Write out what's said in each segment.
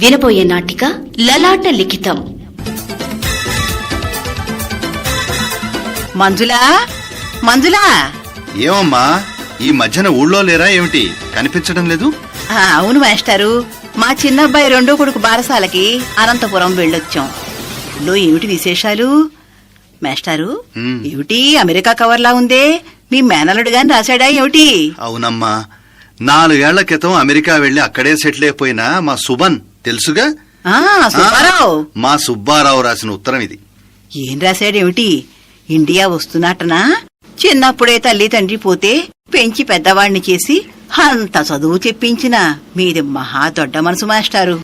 వినబోయే నాటిక లలాట లిఖితం. మంజులా, మంజులా! ఏమమ్మా, ఈ మధ్యన ఊళ్ళో లేరా ఏమిటి? కనిపించడం లేదు. అవును మాస్టారు, మా చిన్నబ్బాయి రెండో కొడుకు బారసాలకి అనంతపురం వెళ్ళొచ్చాం. లో ఏమిటి విశేషాలు మాస్టారు? ఏమిటి అమెరికా కవర్లా ఉందే? మీ మేనలుడు గాని రాశాడా ఏమిటి? అవునమ్మా, 4 ఏళ్ల క్రితం అమెరికా వెళ్లి అక్కడే సెటిల్ అయిపోయినా మా సుబన్ తెలుసుగా. సుబ్బారావు. మా సుబ్బారావు రాసిన ఉత్తరం ఇది. ఏం రాశాడేమిటి? ఇండియా వస్తున్నట్టనా? చిన్నప్పుడే తల్లి తండ్రి పోతే పెంచి పెద్దవాణ్ణి చేసి అంత చదువు చెప్పించిన మీది మహా దొడ్డ మనసు మాస్టారు.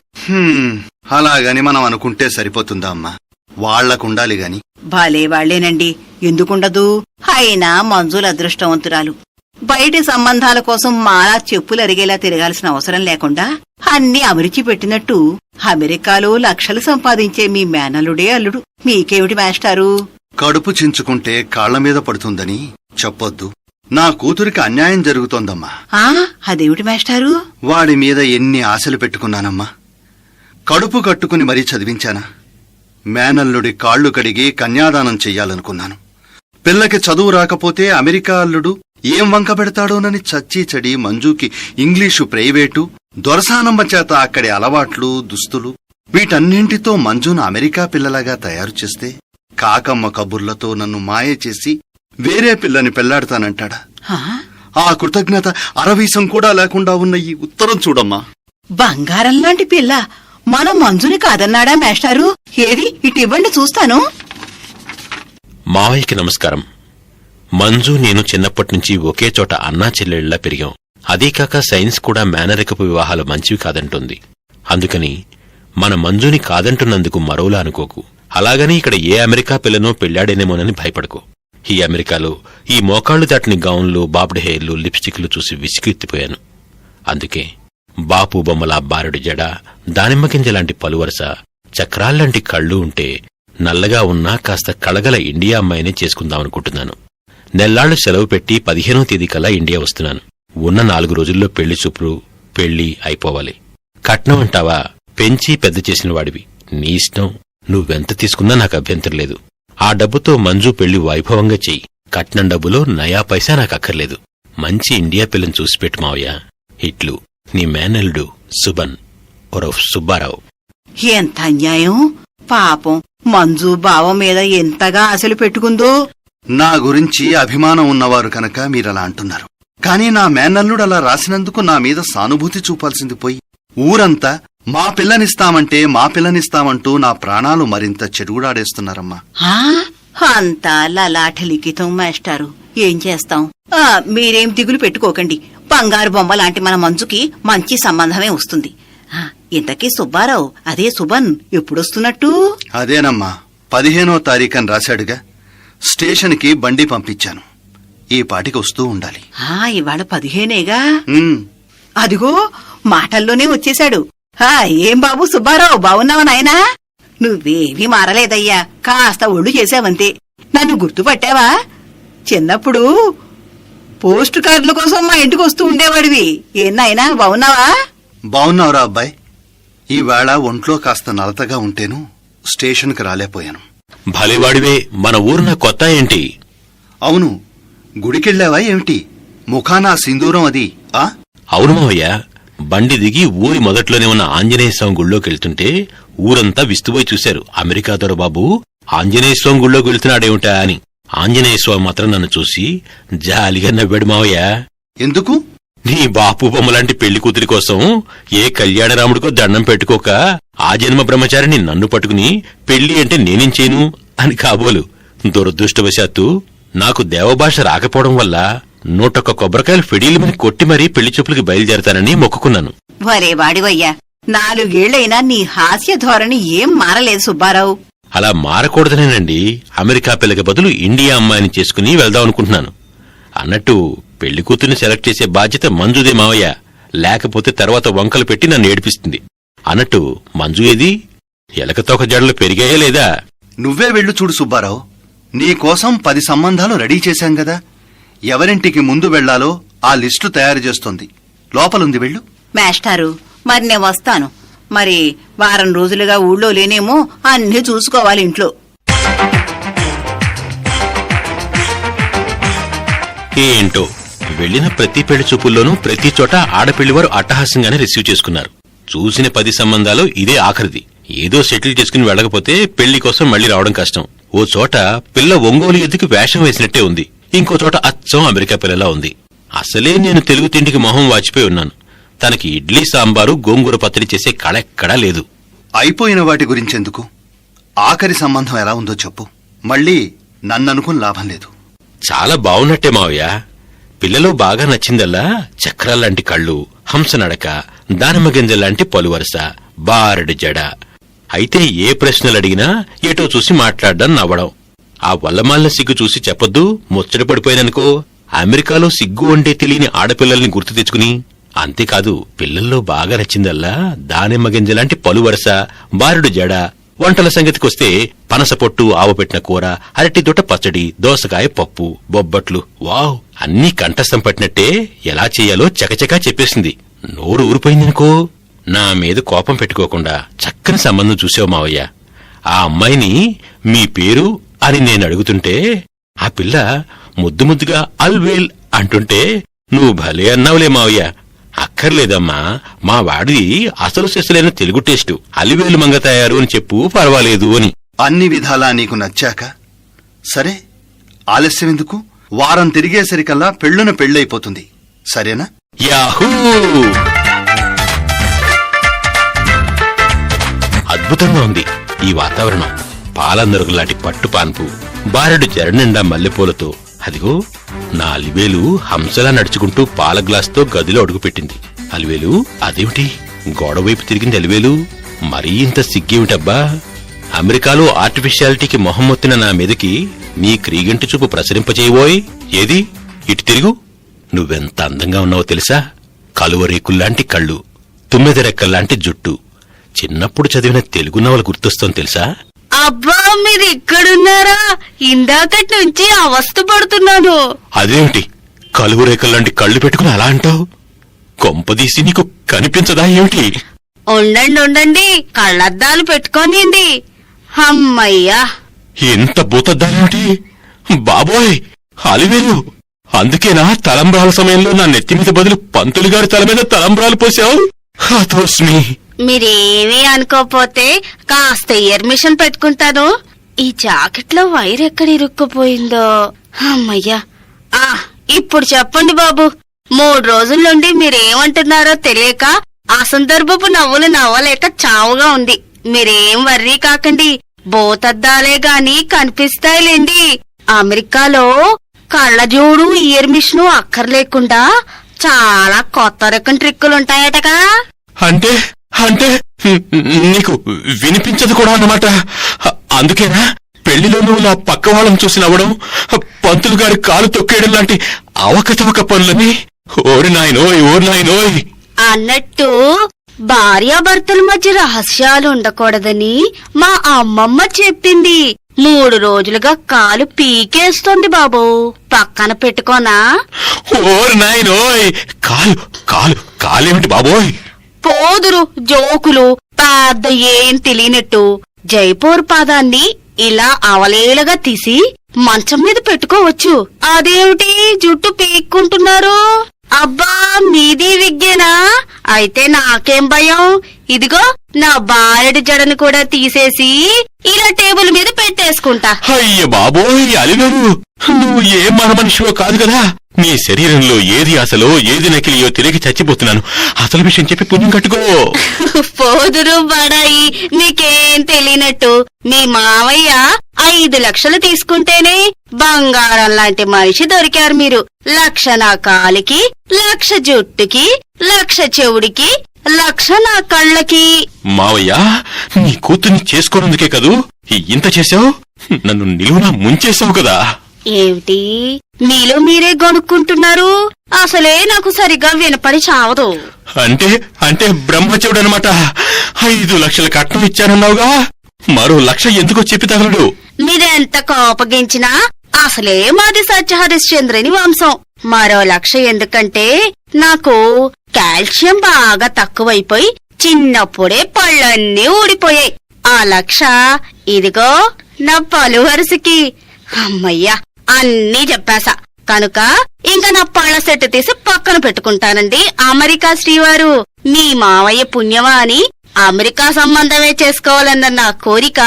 అలాగని మనం అనుకుంటే సరిపోతుందా అమ్మా? వాళ్లకుండాలి గాని. భాలే వాళ్లేనండి, ఎందుకుండదు? అయినా మంజుల అదృష్టవంతురాలు. బయటి సంబంధాల కోసం మాలా చెప్పులు అరిగేలా తిరగాల్సిన అవసరం లేకుండా అన్ని అమరిచి పెట్టినట్టు అమెరికాలో లక్షలు సంపాదించే మీ మేనలుడే అల్లుడు. మీకేమిటి మాస్టారు? కడుపు చించుకుంటే కాళ్ల మీద పడుతుందని చెప్పొద్దు. నా కూతురికి అన్యాయం జరుగుతోందమ్మా. అదేమిటి మాస్టారు? వాడి మీద ఎన్ని ఆశలు పెట్టుకున్నానమ్మా. కడుపు కట్టుకుని మరీ చదివించానా? మేనల్లుడి కాళ్లు కడిగి కన్యాదానం చెయ్యాలనుకున్నాను. పిల్లకి చదువు రాకపోతే అమెరికా అల్లుడు ఏం వంక పెడతాడోనని చచ్చీ చెడి మంజుకి ఇంగ్లీషు ప్రైవేటు, దొరసానమ్మ చేత అక్కడి అలవాట్లు, దుస్తులు, వీటన్నింటితో మంజును అమెరికా పిల్లలాగా తయారు చేస్తే కాకమ్మ కబుర్లతో నన్ను మాయ చేసి వేరే పిల్లని పెళ్లాడతానంటాడా? ఆ కృతజ్ఞత అరవీసం కూడా లేకుండా ఉన్న ఈ ఉత్తరం చూడమ్మా. బంగారం లాంటి పిల్ల మన మంజుని కాదన్నాడా మాస్టారు? ఏది ఇటివ్వండి చూస్తాను. మావయ్యకి నమస్కారం. మంజు నేను చిన్నప్పటినుంచి ఒకే చోట అన్నా చెల్లెళ్లా పెరిగాం. అదీకాక సైన్స్ కూడా మేనరికపు వివాహాలు మంచివి కాదంటుంది. అందుకని మన మంజుని కాదంటున్నందుకు మరోలా అనుకోకు. అలాగని ఇక్కడ ఏ అమెరికా పిల్లనో పెళ్లాడేనేమోనని భయపడకు. ఈ అమెరికాలో ఈ మోకాళ్లు దాటిని గౌన్లు, బాబ్డ్ హెయిర్లు, లిప్స్టిక్లు చూసి విసిగెత్తిపోయాను. అందుకే బాపు బొమ్మలా బారుడి జడ, దానిమ్మగింజలాంటి పలువరస, చక్రాల్లాంటి కళ్ళు ఉంటే నల్లగా ఉన్నా కాస్త కళగల ఇండియా అమ్మాయినే చేసుకుందామనుకుంటున్నాను. నెల్లాళ్లు సెలవు పెట్టి 15వ తేదీ కల్లా ఇండియా వస్తున్నాను. ఉన్న 4 రోజుల్లో పెళ్లి చూపులు, పెళ్లి అయిపోవాలి. కట్నం అంటావా? పెంచి పెద్ద చేసిన వాడివి, నీ ఇష్టం. నువ్వెంత తీసుకున్నా నాకు అభ్యంతరం లేదు. ఆ డబ్బుతో మంజు పెళ్లి వైభవంగా చెయ్యి. కట్నం డబ్బులో నయా పైసా నాకక్కర్లేదు. మంచి ఇండియా పిల్లని చూసిపెట్టు మావయ్య. ఇట్లు నీ మేనల్లుడు సుబన్ ఒరఫ్ సుబ్బారావు. ఎంత అన్యాయం! పాపం మంజు బావ మీద ఎంతగా ఆశలు పెట్టుకుందో. నా గురించి అభిమానం ఉన్నవారు కనుక మీరలా అంటున్నారు. కాని నా మేనల్లుడు అలా రాసినందుకు నా మీద సానుభూతి చూపాల్సింది పోయి ఊరంతా మా పిల్లనిస్తామంటే మా పిల్లనిస్తామంటూ నా ప్రాణాలు మరింత చెడుగుడాడేస్తున్నారమ్మా. అంతా లలాట లిఖితం మాస్టారు. ఏం చేస్తాం? మీరేం దిగులు పెట్టుకోకండి. బంగారు బొమ్మ లాంటి మన మంజుకి మంచి సంబంధమే వస్తుంది. ఇంతకీ సుబ్బారావు, అదే సుబన్ ఎప్పుడొస్తున్నట్టు? అదేనమ్మా, 15వ తారీఖుని రాశాడుగా. స్టేషన్కి బండి పంపించాను. ఈ పాటికి వస్తూ ఉండాలి. ఇవాళ 15ఏగా? అదిగో మాటల్లోనే వచ్చేశాడు. ఏం బాబు సుబ్బారావు, బావున్నావా నాయనా? నువ్వేమీ మారలేదయ్యా, కాస్త ఒళ్ళు చేశావంతే. నన్ను గుర్తుపట్టావా? చిన్నప్పుడు పోస్టు కార్డుల కోసం మా ఇంటికి వస్తూ ఉండేవాడివి. ఏం నాయనా, బావున్నావా? బావున్నావురా అబ్బాయి. ఈవేళ ఒంట్లో కాస్త నలతగా ఉంటేను స్టేషన్కి రాలేపోయాను. భలేవాడివే, మన ఊరున కొత్త ఏంటి? అవును, గుడికెళ్ళావా ఏమిటి? ముఖానా సింధూరం అది? అవును మావయ్య, బండి దిగి ఊరి మొదట్లోనే ఉన్న ఆంజనేయ స్వామి గుళ్ళోకెళ్తుంటే ఊరంతా విస్తుపోయి చూశారు. అమెరికా దొరబాబు ఆంజనేయ స్వామి గుళ్ళోకి వెళ్తున్నాడేమిటా అని. ఆంజనేయ స్వామి మాత్రం నన్ను చూసి జాలిగా నవ్వాడు మావయ్య. ఎందుకు? నీ బాపు బొమ్మలాంటి పెళ్లి కూతురి కోసం ఏ కళ్యాణరాముడికో దండం పెట్టుకోక ఆ జన్మ బ్రహ్మచారిని నన్ను పట్టుకుని పెళ్లి అంటే నేనించేను అని కాబోలు. దురదృష్టవశాత్తు నాకు దేవభాష రాకపోవడం వల్ల 101 కొబ్బరికాయలు ఫిడీలు మీద కొట్టి మరీ పెళ్లి చూపులకి బయలుదేరతానని మొక్కుకున్నాను. వరే వాడివయ్యా, 4 ఏళ్లైనా నీ హాస్య ధోరణి ఏం మారలేదు సుబ్బారావు. అలా మారకూడదనేనండి అమెరికా పిల్లకి బదులు ఇండియా అమ్మాయిని చేసుకుని వెళ్దామనుకుంటున్నాను. అన్నట్టు పెళ్లి కూతుర్ని సెలెక్ట్ చేసే బాధ్యత మంజుదే మావయ్య. లేకపోతే తర్వాత వంకలు పెట్టి నన్ను ఏడిపిస్తుంది. అన్నట్టు మంజు ఏది? ఎలకతోక జడలు పెరిగాయా లేదా? నువ్వే వెళ్ళు చూడు సుబ్బారావు. నీకోసం 10 సంబంధాలు రెడీ చేశాం గదా. ఎవరింటికి ముందు వెళ్లాలో ఆ లిస్టు తయారు చేస్తోంది. లోపలుంది, వెళ్ళు. మాస్టారు, మరి నేను వస్తాను. మరి వారం రోజులుగా ఊళ్ళో లేనేమో, అన్నీ చూసుకోవాలి ఇంట్లో. ఏంటో వెళ్లిన ప్రతి పెళ్లి చూపుల్లోనూ ప్రతి చోట ఆడపిల్లివారు అట్టహాసంగానే రిసీవ్ చేసుకున్నారు. చూసిన 10 సంబంధాలు ఇదే ఆఖరిది. ఏదో సెటిల్ చేసుకుని వెళ్ళకపోతే పెళ్లి కోసం మళ్లీ రావడం కష్టం. ఓ చోట పిల్ల ఒంగోలు ఎద్దుకి వేషం వేసినట్టే ఉంది, ఇంకో చోట అచ్చం అమెరికా పిల్లలా ఉంది. అసలే నేను తెలుగు తిండికి మొహం వాచిపోయి ఉన్నాను. తనకి ఇడ్లీ సాంబారు గోంగూర పచ్చడి చేసే కళెక్కడా లేదు. అయిపోయిన వాటి గురించెందుకు? ఆఖరి సంబంధం ఎలా ఉందో చెప్పు. మళ్ళీ నన్ననుకుని లాభం లేదు. చాలా బావున్నట్టే మావయ్య. పిల్లలో బాగా నచ్చిందల్లా చక్రాల్లాంటి కళ్ళు, హంస నడక, దానిమ్మ గింజల్లాంటి పలువరస, బారెడు జడ. అయితే ఏ ప్రశ్నలు అడిగినా ఏటో చూసి మాట్లాడడం, నవ్వడం. ఆ వల్లమాలిన సిగ్గు చూసి చెప్పొద్దు, ముచ్చట పడిపోయిననుకో. అమెరికాలో సిగ్గు అంటే తెలియని ఆడపిల్లల్ని గుర్తు తెచ్చుకుని. అంతేకాదు, పిల్లల్లో బాగా నచ్చిందల్లా దానిమ్మ గింజలాంటి పలువరస, బారెడు జడ. వంటల సంగతికొస్తే పనస పొట్టు, ఆవపెట్టిన కూర, అరటి దొట్ట పచ్చడి, దోసకాయ పప్పు, బొబ్బట్లు. వావ్! అన్నీ కంఠస్థం పట్టినట్టే ఎలా చెయ్యాలో చకచకా చెప్పేసింది. నోరు ఊరిపోయిందనుకో. నా మీద కోపం పెట్టుకోకుండా చక్కని సంబంధం చూసావు మావయ్య. ఆ అమ్మాయిని మీ పేరు అని నేను అడుగుతుంటే ఆ పిల్ల ముద్దు ముద్దుగా అల్వేల్ అంటుంటే నువ్వు భలే అన్నావులే మావయ్య. అక్కర్లేదమ్మా, మా వాడిది అసలు సెసలైన తెలుగు టేస్టు, అలివేలు మంగ తయారు అని చెప్పు, పర్వాలేదు అని. అన్ని విధాలా నీకు నచ్చాక సరే, ఆలస్యం ఎందుకు? వారం తిరిగేసరికల్లా పెళ్ళున పెళ్ళైపోతుంది. సరేనా? యాహూ! అద్భుతంగా ఉంది ఈ వాతావరణం. పాలందరుగులాంటి పట్టు పాన్పు, బారెడు జరనిండా మల్లెపూలతో. అదిగో నా అలివేలు హంసలా నడుచుకుంటూ పాల గ్లాస్తో గదిలో అడుగుపెట్టింది. అలివేలు, అదేమిటి గోడవైపు తిరిగింది అలివేలు? మరీ ఇంత సిగ్గేమిటబ్బా? అమెరికాలో ఆర్టిఫిషియాలిటీకి మొహం మొత్తిన నా మీదకి నీ క్రీగంటి చూపు ప్రసరింపచేయబోయ్. ఏది ఇటు తిరుగు. నువ్వెంత అందంగా ఉన్నావో తెలుసా? కలువరేకుల్లాంటి కళ్ళు, తుమ్మెదరెక్కల్లాంటి జుట్టు. చిన్నప్పుడు చదివిన తెలుగు నవల గుర్తొస్తోంది తెలుసా? అబ్బా, మీరు ఇక్కడున్నారా? ఇందాకటి నుంచి అవస్థ పడుతున్నాను. అదేమిటి కలువరేకల్లాంటి కళ్ళు పెట్టుకుని అలా అంటావు? కొంపదీసి నీకు కనిపించదా ఏమిటి? ఉండండి, కళ్ళద్దాలు పెట్టుకోనింది. అమ్మయ్యా, ఎంత భూతద్దాలేమిటి బాబోయ్! అలివేలు, అందుకేనా తలంబ్రాల సమయంలో నా నెత్తి మీద బదులు పంతులు గారి తల మీద తలంబ్రాలు పోసావు? హతోస్మి. మీరేమీ అనుకోపోతే కాస్త ఇయర్ మిషన్ పెట్టుకుంటాను. ఈ జాకెట్ లో వైర్ ఎక్కడ ఇరుక్కుపోయిందో. అమ్మయ్యా. ఇప్పుడు చెప్పండి బాబు, 3 రోజుల నుండి మీరేమంటున్నారో తెలియక అసందర్భపు నవ్వులు నవ్వలేక చావుగా ఉంది. మీరేం వర్రీ కాకండి, బోతద్దాలే గాని కనిపిస్తాయిలేండి. అమెరికాలో కళ్ళజోడు, ఇయర్ మిషను అక్కర్లేకుండా చాలా కొత్త రకం ట్రిక్కులుంటాయటగా. అంటే అంటే నీకు వినిపించదు కూడా అన్నమాట. అందుకేనా పెళ్లిలో నువ్వు నా పక్క వాళ్ళని చూసి నవ్వడం, పంతులు గారి కాలు తొక్కేయడం లాంటి అవకతవక పనులని? ఓరి నాయనోయ్. అన్నట్టు భార్యాభర్తల మధ్య రహస్యాలు ఉండకూడదని మా అమ్మమ్మ చెప్పింది. 3 రోజులుగా కాలు పీకేస్తోంది బాబు. పక్కన పెట్టుకోనా? ఓరి నాయనోయ్, కాలేమిటి బాబోయ్? పోదురు జోకులు పెద్ద ఏం తెలియనట్టు జైపూర్ పాదాన్ని ఇలా అవలేలగా తీసి మంచం మీద పెట్టుకోవచ్చు. అదేమిటి జుట్టు పీక్కుంటున్నారు? అబ్బా, మీది విగ్గేనా? అయితే నాకేం భయం. ఇదిగో నా బారెడి జడను కూడా తీసేసి ఇలా టేబుల్ మీద పెట్టేసుకుంటా. అయ్య బాబోయ్ అలివేలు, నువ్వు ఏం మన మనిషివో కాదు కదా. నీ శరీరంలో ఏది అసలో ఏది నకిలియో తిరిగి చచ్చిపోతున్నాను. అసలు విషయం చెప్పి పుణ్యం కట్టుకో. పోదురు బడాయి, నీకేం తెలియనట్టు మీ మావయ్య 5 లక్షలు తీసుకుంటేనే బంగారం లాంటి మనిషి దొరికారు మీరు. 1,00,000 నా కాలికి, 1,00,000 జుట్టుకి, 1,00,000 చెవుడికి, 1,00,000 నా కళ్ళకి. మావయ్య, నీ కూతుర్ని చేసుకోనందుకే కదూ ఇంత చేశావు. నన్ను నిలువునా ముంచేశావు కదా. ఏమిటి మీలో మీరే గొనుక్కుంటున్నారు? అసలే నాకు సరిగ్గా వినపడి చావదు. అంటే బ్రహ్మచవుడనమాట. 5 లక్షల కట్నం ఇచ్చానన్నావుగా, మరో 1,00,000 ఎందుకో చెప్పి తగలడు. మీరెంత కోపగించినా అసలే మాది సత్యహరిశ్చంద్రుని వంశం. మరో 1,00,000 ఎందుకంటే నాకు కాల్షియం బాగా తక్కువైపోయి చిన్నప్పుడే పళ్ళన్నీ ఊడిపోయాయి. ఆ లక్ష ఇదిగో నా పలు వరుసకి. అమ్మయ్యా, అన్నీ చెప్పేశా కనుక ఇంకా నా పళ్ళ సెట్టు తీసి పక్కన పెట్టుకుంటానండి. అమెరికా శ్రీవారు, మీ మావయ్య పుణ్యమా అని అమెరికా సంబంధమే చేసుకోవాలన్న నా కోరిక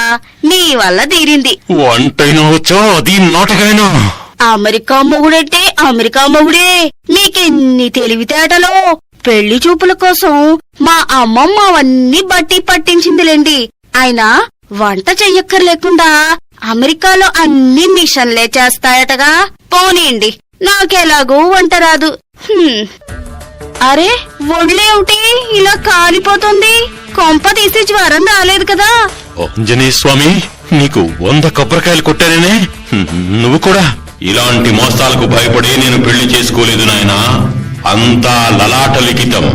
మీ వల్ల తీరింది. వంటైనా వచ్చో అది నాటకైనా. America మొగుడంటే America మొగుడే. మీకెన్ని తెలివితేటలో. పెళ్లి చూపుల కోసం మా అమ్మమ్మ అవన్నీ బట్టి పట్టించిందిలేండి. ఆయన వంట చెయ్యక్కర్లేకుండా అమెరికాలో అన్ని మిషన్లే చేస్తాయటగా. పోనీండి, నాకెలాగూ వంట రాదు. అరే, ఒళ్ళేమిటి ఇలా కాలిపోతుంది? కొంప తీసి జ్వరం రాలేదు కదా? ఆంజనేయ స్వామి, నీకు 100 కొబ్బరికాయలు కొట్టానేనే. నువ్వు కూడా ఇలాంటి మోసాలకు భయపడి నేను పెళ్లి చేసుకోలేదు నాయనా. అంతా లలాట లిఖితం.